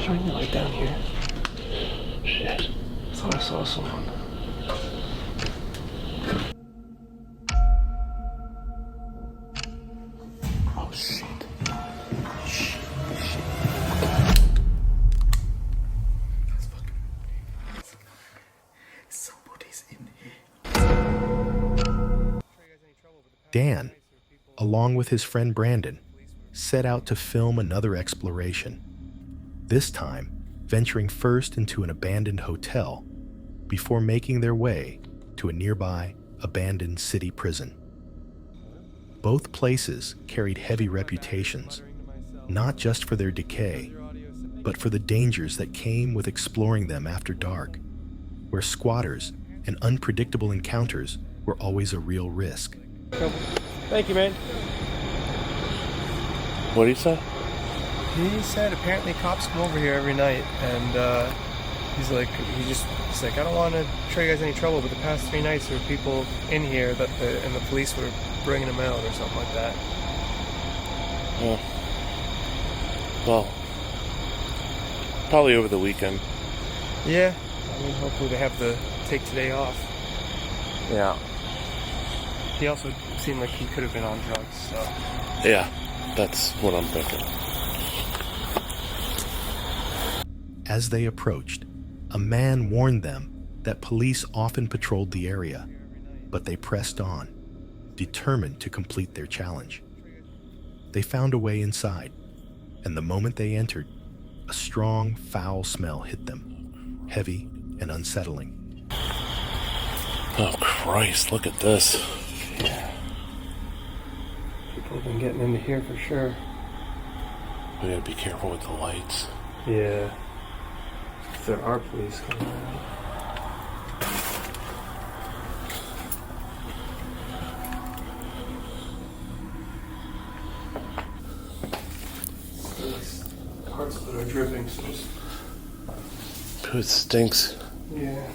Shine your light down here. Shit. I thought I saw someone. Oh shit. Shit. That's fucking. Somebody's in here. Dan, along with his friend Brandon, set out to film another exploration. This time, venturing first into an abandoned hotel before making their way to a nearby abandoned city prison. Both places carried heavy reputations, not just for their decay, but for the dangers that came with exploring them after dark, where squatters and unpredictable encounters were always a real risk. Thank you, man. What did he say? He said apparently cops come over here every night, and he's like, I don't want to show you guys any trouble, but the past 3 nights there were people in here that the police were bringing them out or something like that. Yeah. Well, probably over the weekend. Yeah, I mean, hopefully they have to take today off. Yeah. He also seemed like he could have been on drugs, so. Yeah, that's what I'm thinking. As they approached, a man warned them that police often patrolled the area, but they pressed on, determined to complete their challenge. They found a way inside, and the moment they entered, a strong, foul smell hit them, heavy and unsettling. Oh, Christ, look at this. Yeah. People have been getting into here for sure. We gotta be careful with the lights. Yeah. If there are police coming around. Parts of it are dripping, so just... It stinks. Yeah.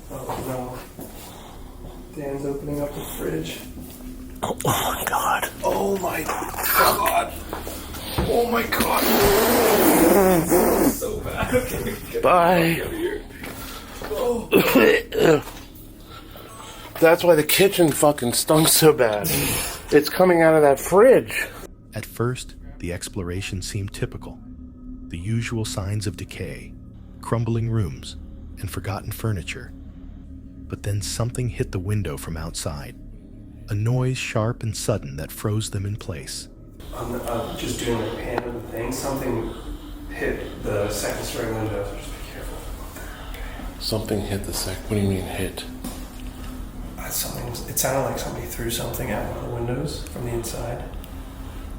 Oh no. Dan's opening up the fridge. Oh my God. Oh my God. Oh my God. So bad. Okay, Bye. Oh. That's why the kitchen fucking stunk so bad. It's coming out of that fridge. At first, the exploration seemed typical. The usual signs of decay, crumbling rooms, and forgotten furniture. But then something hit the window from outside. A noise sharp and sudden that froze them in place. I'm just doing a pan of the thing. Something hit the second story window, so just be careful. Something hit the what do you mean hit? It sounded like somebody threw something at one of the windows from the inside.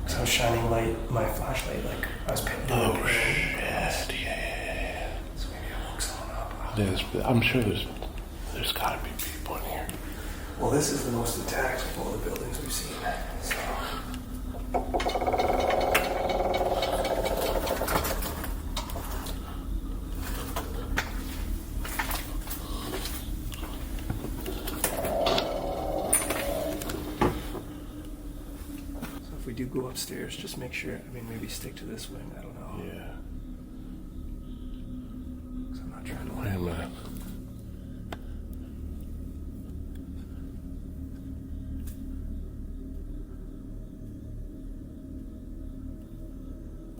Because I was shining my flashlight, like I was doing Oh, a pan. shit. Yeah. So maybe I woke someone up. I'm sure there's gotta be people in here. Well, this is the most attacked of all the buildings we've seen. So. If we do go upstairs, just make sure, maybe stick to this wing, I don't know. Yeah. 'Cause I'm not trying to Wait a minute.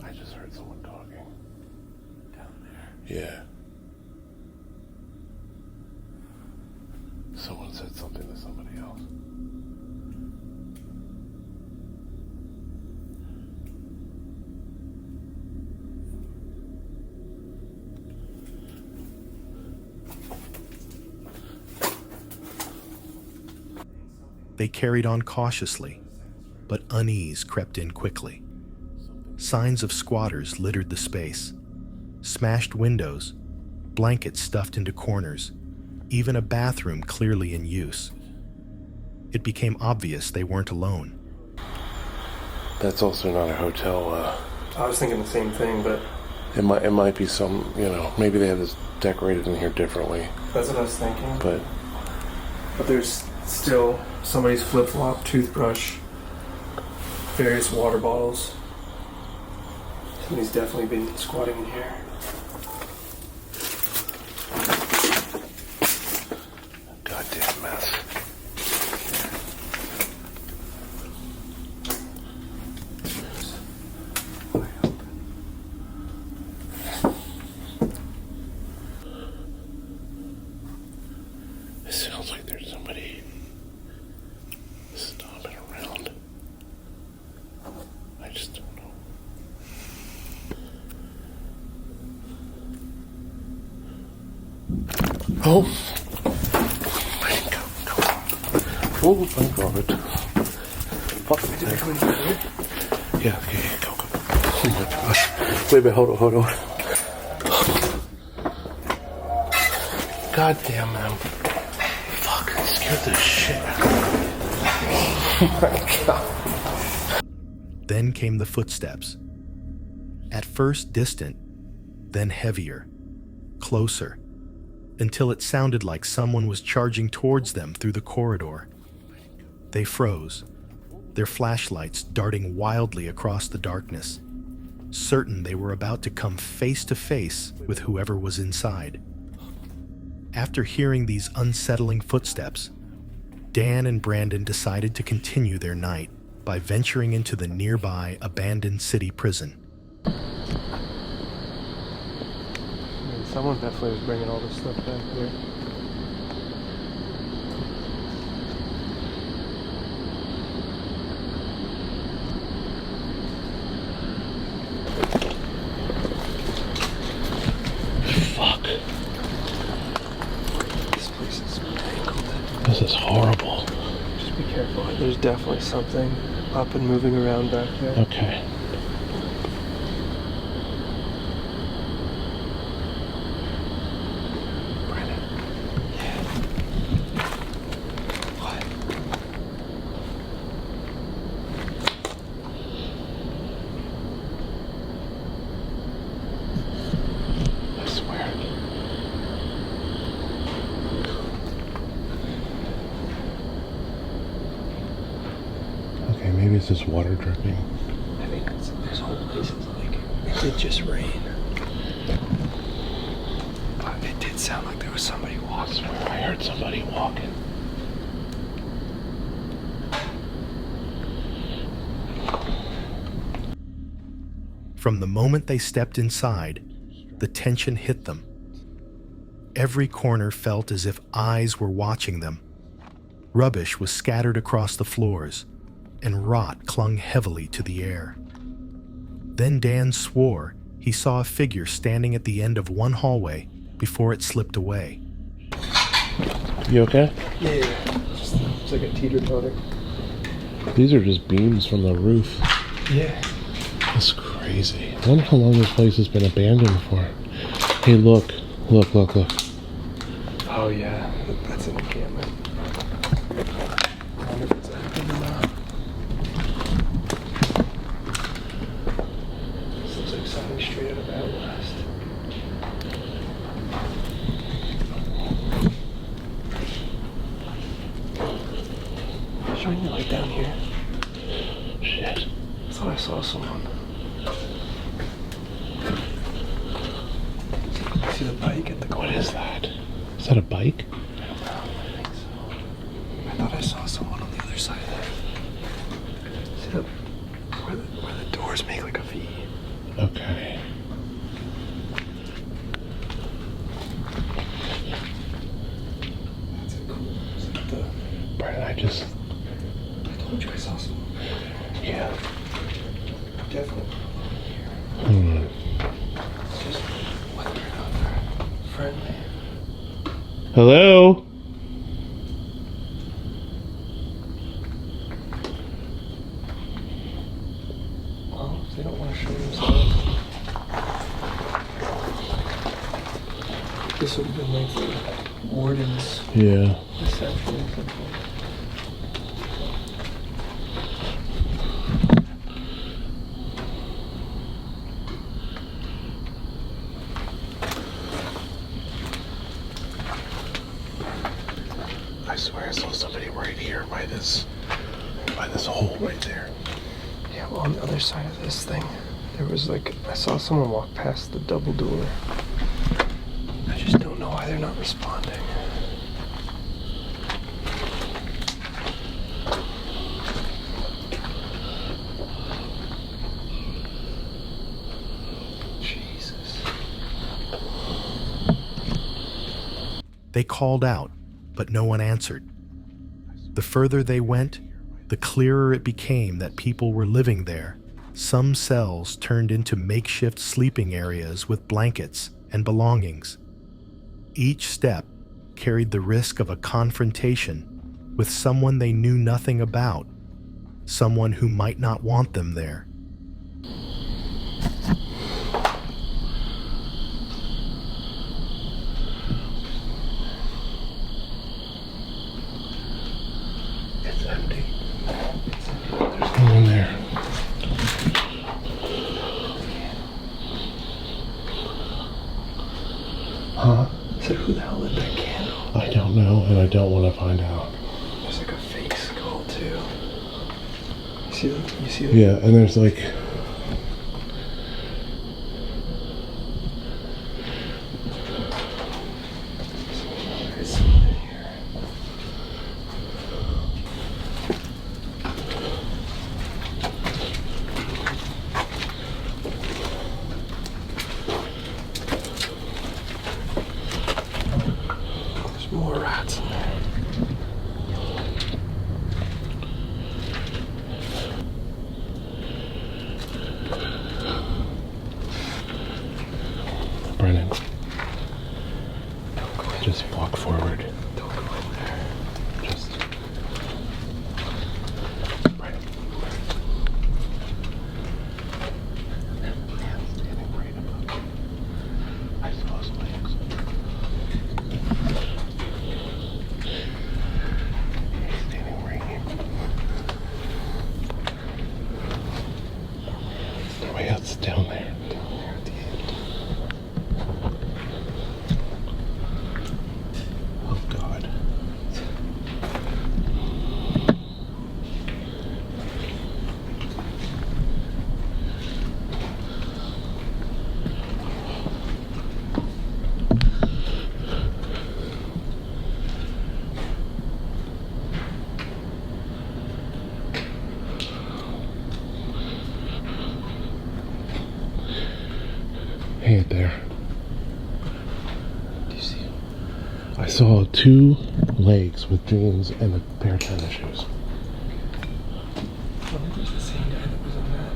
I just heard someone talking. down there. Yeah. Someone said something to somebody else. They carried on cautiously, but unease crept in quickly. Signs of squatters littered the space. Smashed windows, blankets stuffed into corners, even a bathroom clearly in use. It became obvious they weren't alone. That's also not a hotel. I was thinking the same thing, but It might be some, maybe they have this decorated in here differently. that's what I was thinking. But there's still somebody's flip-flop, toothbrush, various water bottles. Somebody's definitely been squatting in here. Goddamn mess. It sounds like there's somebody stomping around. I just don't know. Oh my God! Oh my God! Fuck! Yeah, okay, go. Oh my gosh! Wait a minute, hold on. God damn them! Fuck! It scared the shit out of me. Oh my God! Then came the footsteps. At first distant, then heavier, closer, until it sounded like someone was charging towards them through the corridor. They froze, their flashlights darting wildly across the darkness, certain they were about to come face to face with whoever was inside. After hearing these unsettling footsteps, Dan and Brandon decided to continue their night by venturing into the nearby abandoned city prison. Someone definitely was bringing all this stuff back here. Fuck! This place is mangled. This is horrible. Just be careful. There's definitely something up and moving around back there. Okay. Okay, maybe it's just water dripping. I mean, this whole place is like, it did just rain. But it did sound like there was somebody walking. I heard somebody walking. From the moment they stepped inside, the tension hit them. Every corner felt as if eyes were watching them. Rubbish was scattered across the floors, and rot clung heavily to the air. Then Dan swore he saw a figure standing at the end of one hallway before it slipped away. You okay? Yeah. It's like a teeter-totter. These are just beams from the roof. Yeah. That's crazy. I wonder how long this place has been abandoned for. Hey, look. Look. Oh yeah, that's an encampment. I wonder if it's active or not. This looks like something straight out of Outlast. Shine your light down here. Shit. I thought I saw someone. See the bike at the corner? What is that? Is that a bike? I don't know. I think so. I thought I saw someone on the other side of that. See where the doors make like a V? Okay. That's cool. Is that the... Brandon, I told you I saw someone. Yeah. Definitely. Just whether or not they're friendly. Hello? Well, if they don't want to show themselves. This would have been like the warden's Yeah. reception or something. I swear I saw somebody right here by this hole right there. on the other side of this thing, there was like, I saw someone walk past the double door. I just don't know why they're not responding. Jesus. They called out, but no one answered. The further they went, the clearer it became that people were living there. Some cells turned into makeshift sleeping areas with blankets and belongings. Each step carried the risk of a confrontation with someone they knew nothing about, someone who might not want them there. It's empty. There's no one there. Huh? So who the hell lit that candle? I don't know, and I don't want to find out. There's like a fake skull too. You see that? Yeah, and there's like... There's someone in here. There's more rats in there. Brennan, Don't go in. just walk forward. Don't go in there. Just... Brennan. Standing right above you. I saw his legs. He's standing right here. Oh yeah, it's down there. Down there at the end. Oh God. He ain't there. Do you see him? I saw 2 legs with jeans and a pair of tennis shoes. I think it's the same guy that was in that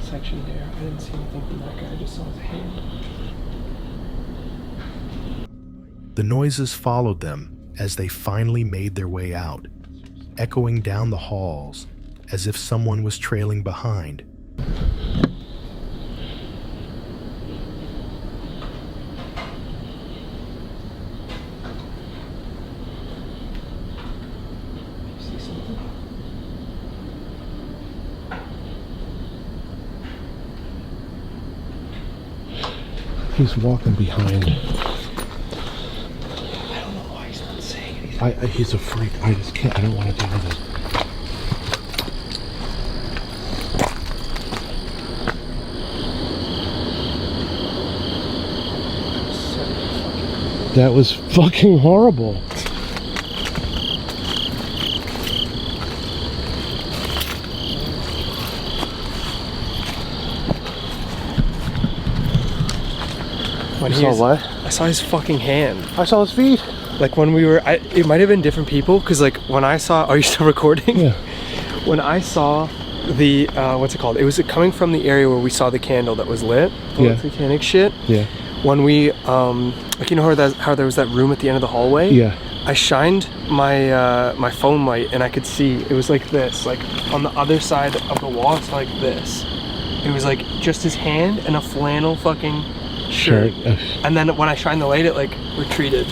section there. I didn't see anything from that guy. I just saw his hand. The noises followed them as they finally made their way out, echoing down the halls as if someone was trailing behind. You see something? He's walking behind. I don't know why he's not saying anything. He's a freak. I just can't. I don't want to deal with it. That was fucking horrible. When You saw what? I saw his fucking hand. I saw his feet. Like when we were, it might have been different people, because like when I saw, are you still recording? Yeah. When I saw the, what's it called? It was coming from the area where we saw the candle that was lit. The Yeah. volcanic shit. Yeah. When we, like, you know how there was that room at the end of the hallway? Yeah. I shined my my phone light and I could see it was like this, like on the other side of the wall. It's like this. It was like just his hand and a flannel fucking shirt. And then when I shined the light, it like retreated.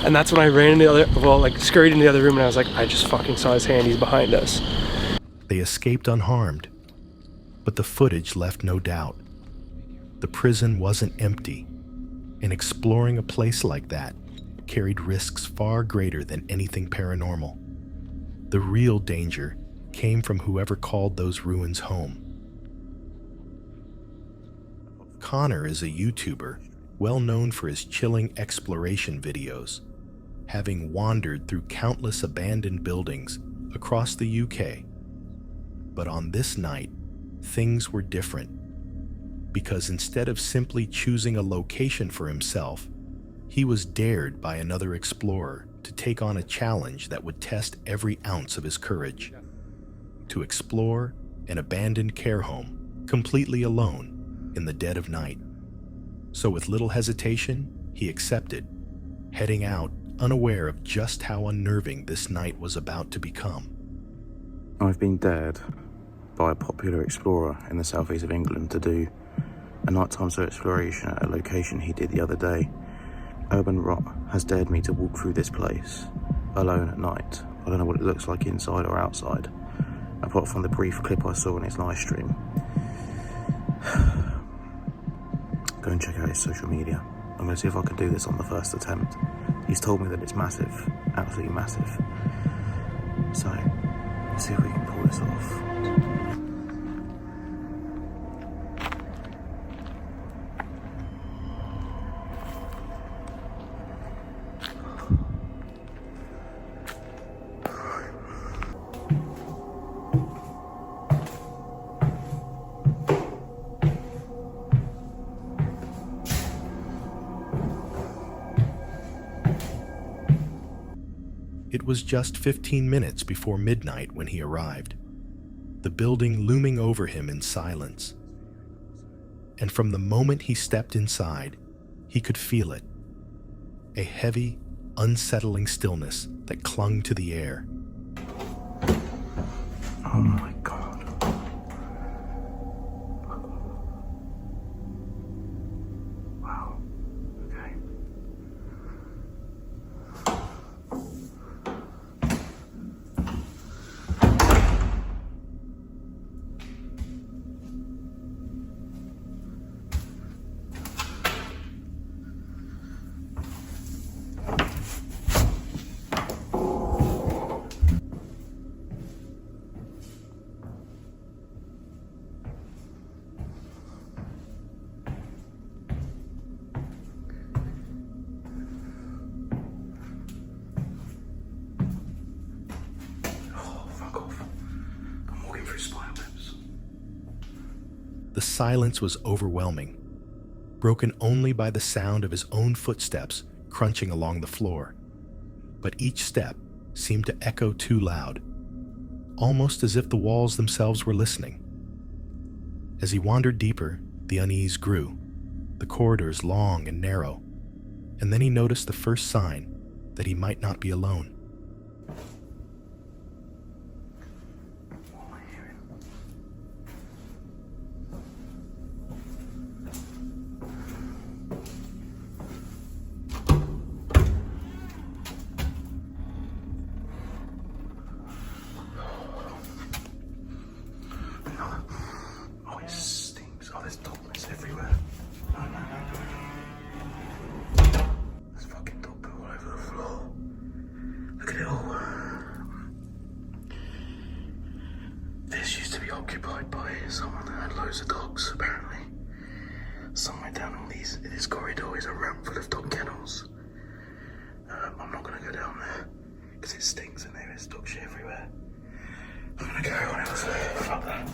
And that's when I ran in the other, well, like scurried into the other room, and I was like, I just fucking saw his hand. He's behind us. They escaped unharmed, but the footage left no doubt. The prison wasn't empty, and exploring a place like that carried risks far greater than anything paranormal. The real danger came from whoever called those ruins home. Connor is a YouTuber well known for his chilling exploration videos, having wandered through countless abandoned buildings across the UK. But on this night, things were different, because instead of simply choosing a location for himself, he was dared by another explorer to take on a challenge that would test every ounce of his courage: to explore an abandoned care home completely alone in the dead of night. So with little hesitation, he accepted, heading out unaware of just how unnerving this night was about to become. I've been dared by a popular explorer in the southeast of England to do a nighttime search exploration at a location he did the other day. Urban Rot has dared me to walk through this place alone at night. I don't know what it looks like inside or outside, apart from the brief clip I saw on his live stream. Go and check out his social media. I'm going to see if I can do this on the first attempt. He's told me that it's massive, absolutely massive. So, let's see if we can pull this off. It was just 15 minutes before midnight when he arrived, the building looming over him in silence. And from the moment he stepped inside, he could feel it, a heavy, unsettling stillness that clung to the air. Oh my God. Wow. Okay. The silence was overwhelming, broken only by the sound of his own footsteps crunching along the floor. But each step seemed to echo too loud, almost as if the walls themselves were listening. As he wandered deeper, the unease grew, the corridors long and narrow, and then he noticed the first sign that he might not be alone. Oh, it stinks. Oh, there's dog mess everywhere. No. There's fucking dog poo all over the floor. Look at it all. This used to be occupied by someone that had loads of dogs, apparently. Somewhere down on this corridor is a room full of dog kennels. I'm not going to go down there, because it stinks in there. There's dog shit everywhere. I'm going to go on else. Fuck that.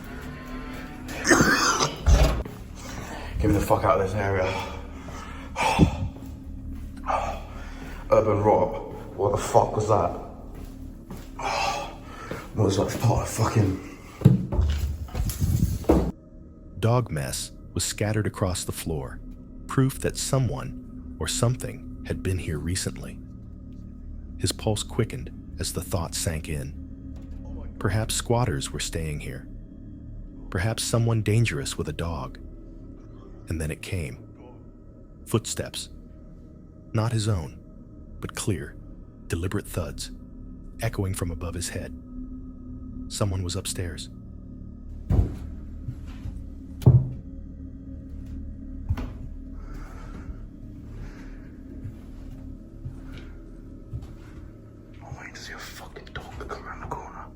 Get me the fuck out of this area. Urban Rot. What the fuck was that? What was that part of fucking... Dog mess was scattered across the floor, proof that someone or something had been here recently. His pulse quickened as the thought sank in. Perhaps squatters were staying here. Perhaps someone dangerous with a dog. And then it came. Footsteps. Not his own, but clear, deliberate thuds, echoing from above his head. Someone was upstairs. I'm waiting to see a fucking dog that come around the corner.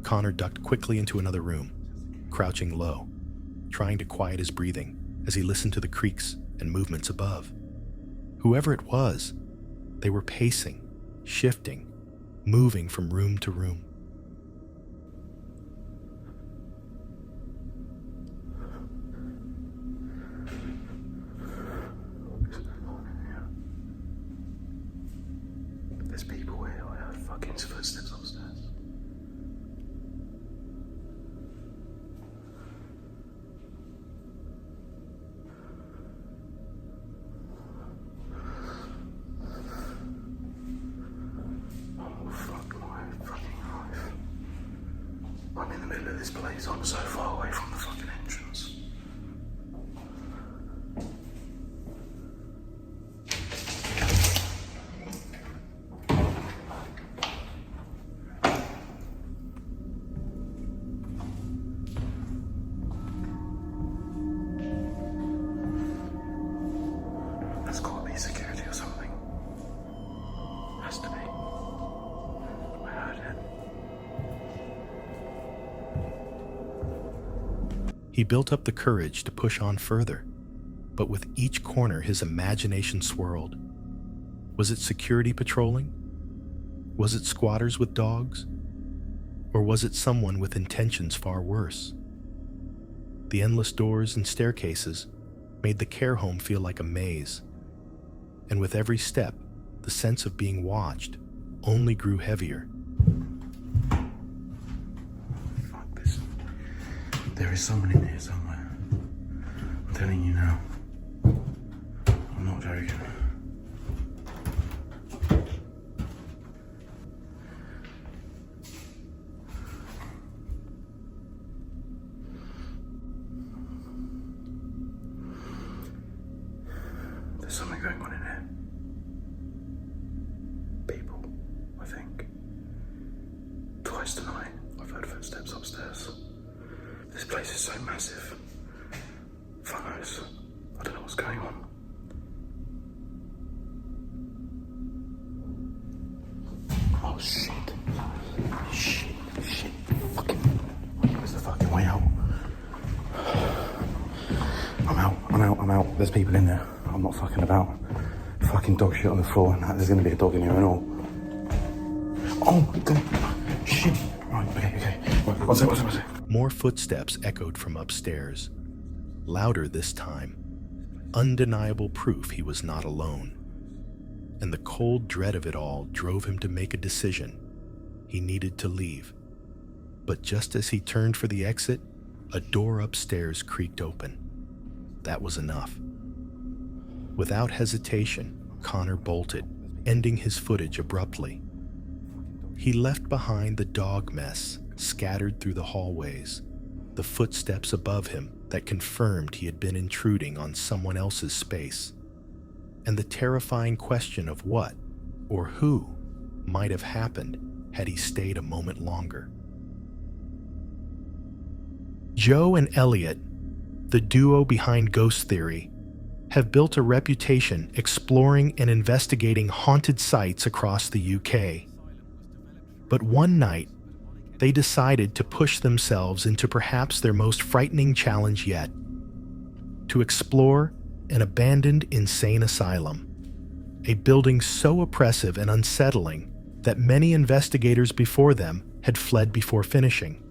Connor ducked quickly into another room, crouching low, trying to quiet his breathing as he listened to the creaks and movements above. Whoever it was, they were pacing, shifting, moving from room to room. There's people here. I heard fucking footsteps upstairs. Oh, fuck my fucking life. I'm in the middle of this place. I'm so far away from the fucking entrance. That's got to be security or something. Has to be. I heard it. He built up the courage to push on further, but with each corner his imagination swirled. Was it security patrolling? Was it squatters with dogs? Or was it someone with intentions far worse? The endless doors and staircases made the care home feel like a maze, and with every step, the sense of being watched only grew heavier. Fuck this. There is someone in here somewhere. I'm telling you now. I'm not joking. There's something going on in here. People, I think. Twice tonight, I've heard footsteps upstairs. This place is so massive. Fuck knows. I don't know what's going on. Oh shit. Shit. Fucking. Where's the fucking way out? I'm out. There's people in there. I'm not fucking about. Fucking dog shit on the floor, and there's gonna be a dog in here and all. Oh, shit. Right, okay. What's it? More footsteps echoed from upstairs, louder this time, undeniable proof he was not alone. And the cold dread of it all drove him to make a decision. He needed to leave. But just as he turned for the exit, a door upstairs creaked open. That was enough. Without hesitation, Connor bolted, ending his footage abruptly. He left behind the dog mess scattered through the hallways, the footsteps above him that confirmed he had been intruding on someone else's space, and the terrifying question of what or who might have happened had he stayed a moment longer. Joe and Elliot, the duo behind Ghost Theory, have built a reputation exploring and investigating haunted sites across the UK. But one night, they decided to push themselves into perhaps their most frightening challenge yet: to explore an abandoned insane asylum, a building so oppressive and unsettling that many investigators before them had fled before finishing.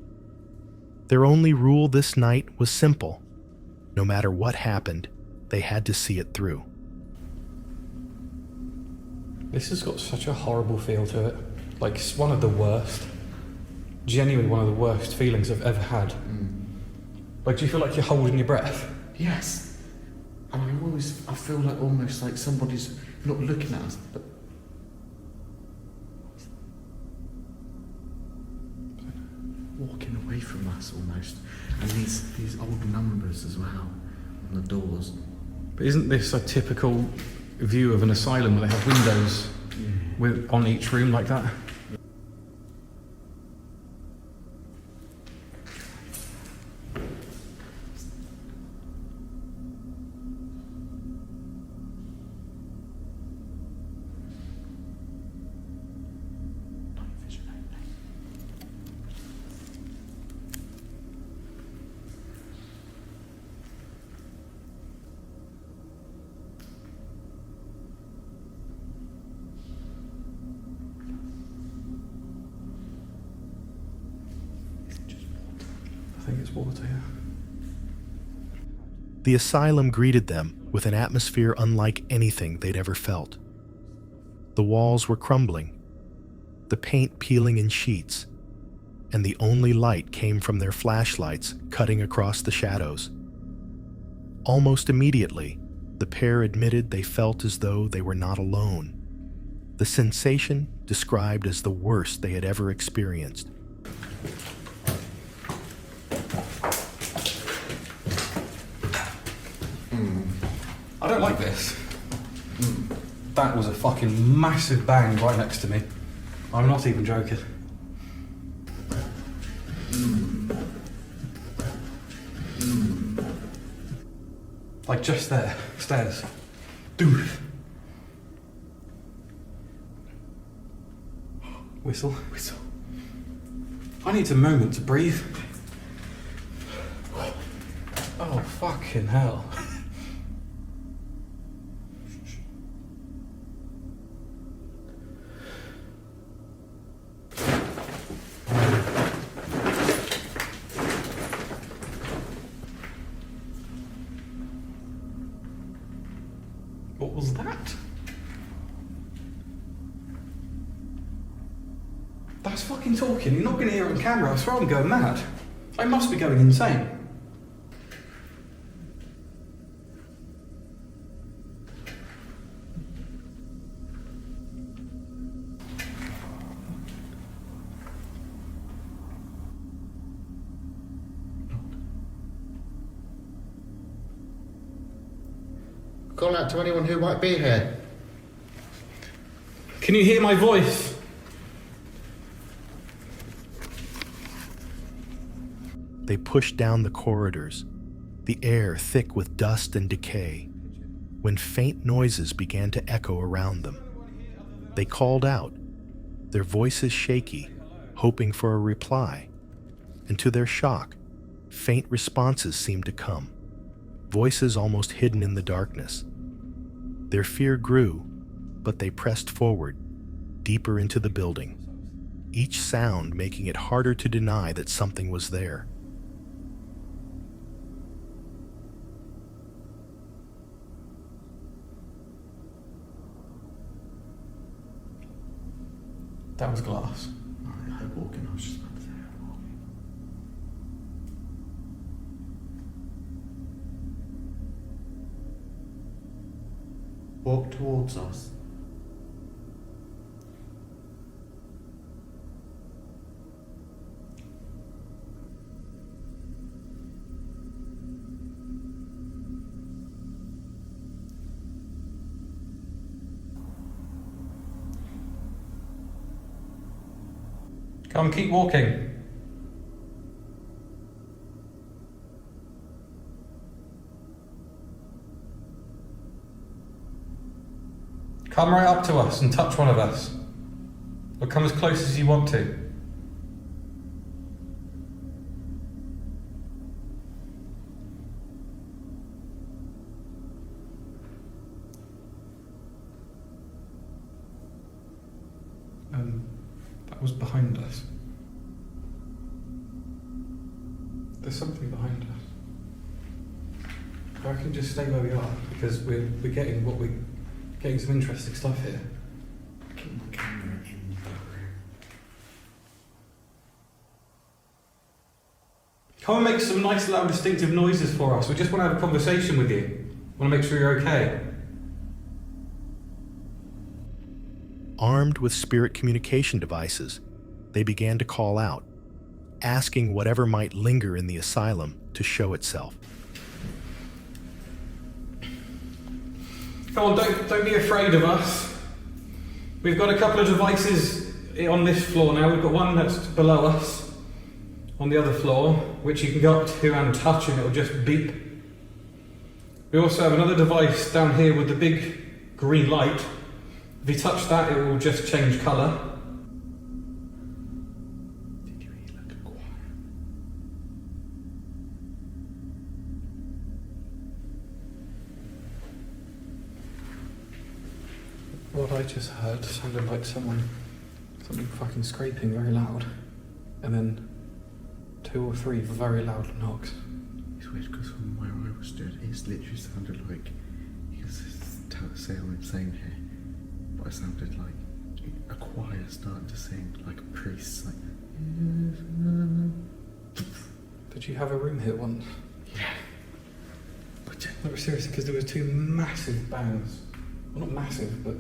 Their only rule this night was simple: no matter what happened, they had to see it through. This has got such a horrible feel to it. Like, it's one of the worst. Genuinely one of the worst feelings I've ever had. Like, do you feel like you're holding your breath? Yes. And I feel like almost like somebody's not looking at us, but walking away from us almost. And these old numbers as well on the doors. But isn't this a typical view of an asylum where they have windows on each room like that? think it's water here. The asylum greeted them with an atmosphere unlike anything they'd ever felt. The walls were crumbling, the paint peeling in sheets, and the only light came from their flashlights cutting across the shadows. Almost immediately, the pair admitted they felt as though they were not alone. The sensation described as the worst they had ever experienced. I don't like this. That was a fucking massive bang right next to me. I'm not even joking. Like just there, stairs. Dude. Whistle. I need a moment to breathe. Oh, fucking hell. What was that? That's fucking talking. You're not going to hear it on camera. I swear I'm going mad. I must be going insane. Call out to anyone who might be here. Can you hear my voice? They pushed down the corridors, the air thick with dust and decay, when faint noises began to echo around them. They called out, their voices shaky, hoping for a reply, and to their shock, faint responses seemed to come, voices almost hidden in the darkness. Their fear grew, but they pressed forward, deeper into the building, each sound making it harder to deny that something was there. That was glass. I heard walking, I was just about to say I heard walking. Walk towards us. Come, keep walking. Come right up to us and touch one of us. Or come as close as you want to. That was behind us. There's something behind us. I reckon just stay where we are because we're getting getting some interesting stuff here. Keep my camera in the room. Come and make some nice, loud, distinctive noises for us. We just want to have a conversation with you. Want to make sure you're okay. Armed with spirit communication devices, they began to call out, asking whatever might linger in the asylum to show itself. Come on, don't be afraid of us. We've got a couple of devices on this floor now. We've got one that's below us on the other floor, which you can go up to and touch and it'll just beep. We also have another device down here with the big green light. If you touch that, it will just change colour. Did you hear like a choir? What I just heard sounded like something fucking scraping very loud. And then 2 or 3 very loud knocks. It's weird because from where I was stood, it literally sounded like he was saying here, but it sounded like a choir starting to sing, like a priest, like. Did you have a room here once? Yeah. No, seriously, because there was 2 massive bangs. Well, not massive, but.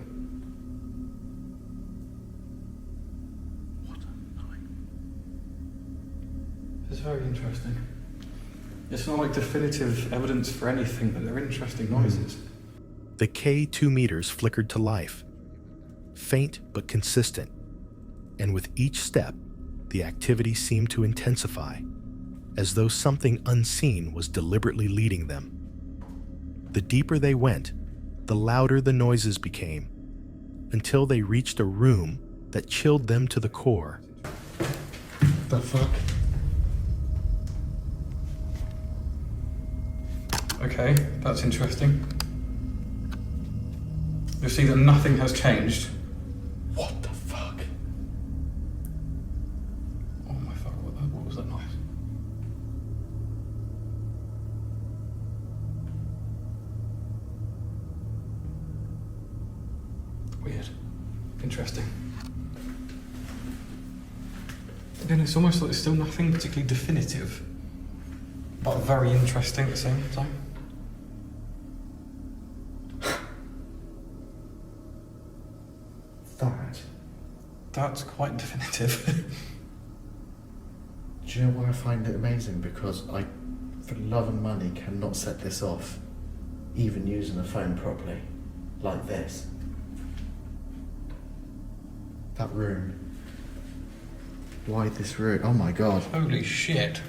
What a night. It's very interesting. It's not like definitive evidence for anything, but they're interesting noises. The K2 meters flickered to life, faint but consistent, and with each step, the activity seemed to intensify, as though something unseen was deliberately leading them. The deeper they went, the louder the noises became, until they reached a room that chilled them to the core. The fuck? Okay, that's interesting. You'll see that nothing has changed. What the fuck? Oh my fuck, what was that noise? Weird. Interesting. Again, it's almost like there's still nothing particularly definitive, but very interesting at the same time. That's quite definitive. Do you know why I find it amazing? Because I, for love and money, cannot set this off, even using a phone properly, like this. That room. Why this room? Oh my god. Holy shit.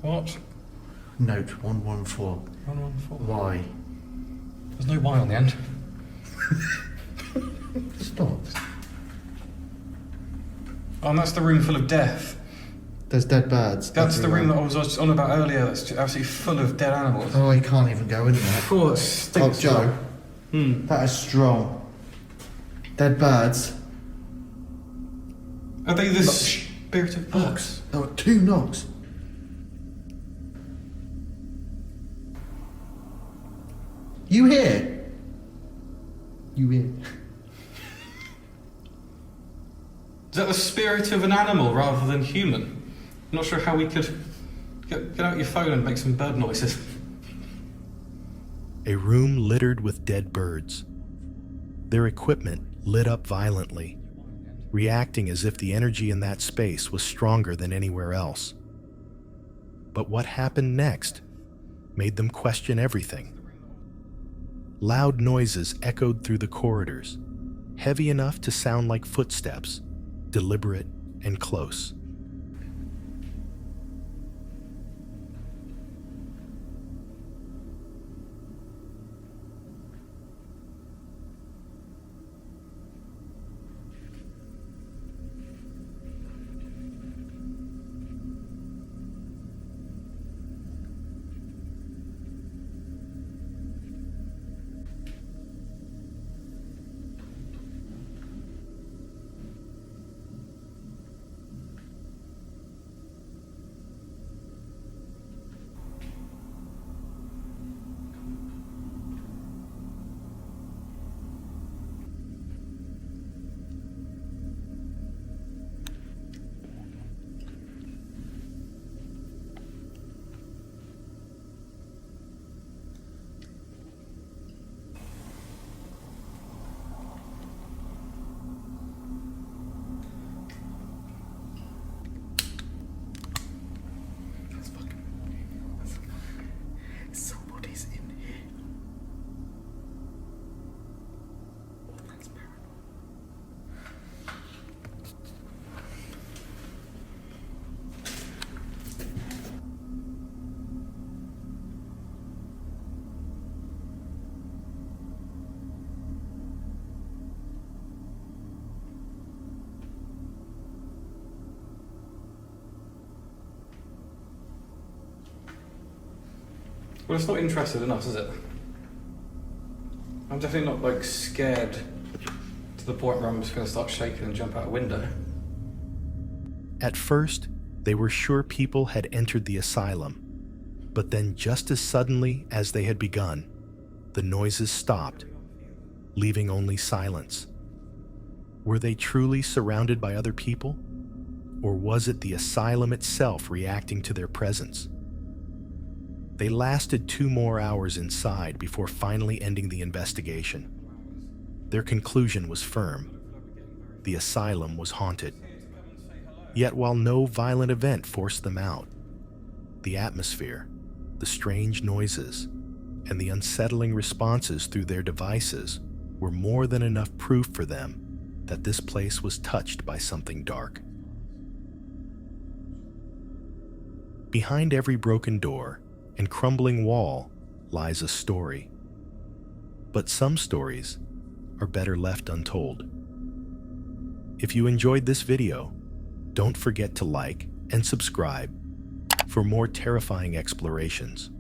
What? Note 114. 114. Why? There's no Y on the end. Stop. Oh, and that's the room full of death. There's dead birds. That's the everywhere. room that I was on about earlier. That's absolutely full of dead animals. Oh, I can't even go in there. Oh, that Oh, stinks. Joe. That is strong. Dead birds. Are they the spirit of bugs? There were 2 knocks. You here? You here? Is that the spirit of an animal rather than human? I'm not sure how we could get out your phone and make some bird noises. A room littered with dead birds. Their equipment lit up violently, reacting as if the energy in that space was stronger than anywhere else. But what happened next made them question everything. Loud noises echoed through the corridors, heavy enough to sound like footsteps, deliberate and close. Somebody's in here. Oh, that's paranormal. Well, it's not interested in us, is it? I'm definitely not, like, scared to the point where I'm just going to start shaking and jump out a window. At first, they were sure people had entered the asylum, but then just as suddenly as they had begun, the noises stopped, leaving only silence. Were they truly surrounded by other people? Or was it the asylum itself reacting to their presence? They lasted 2 more hours inside before finally ending the investigation. Their conclusion was firm. The asylum was haunted. Yet while no violent event forced them out, the atmosphere, the strange noises, and the unsettling responses through their devices were more than enough proof for them that this place was touched by something dark. Behind every broken door and crumbling wall lies a story. But some stories are better left untold. If you enjoyed this video, don't forget to like and subscribe for more terrifying explorations.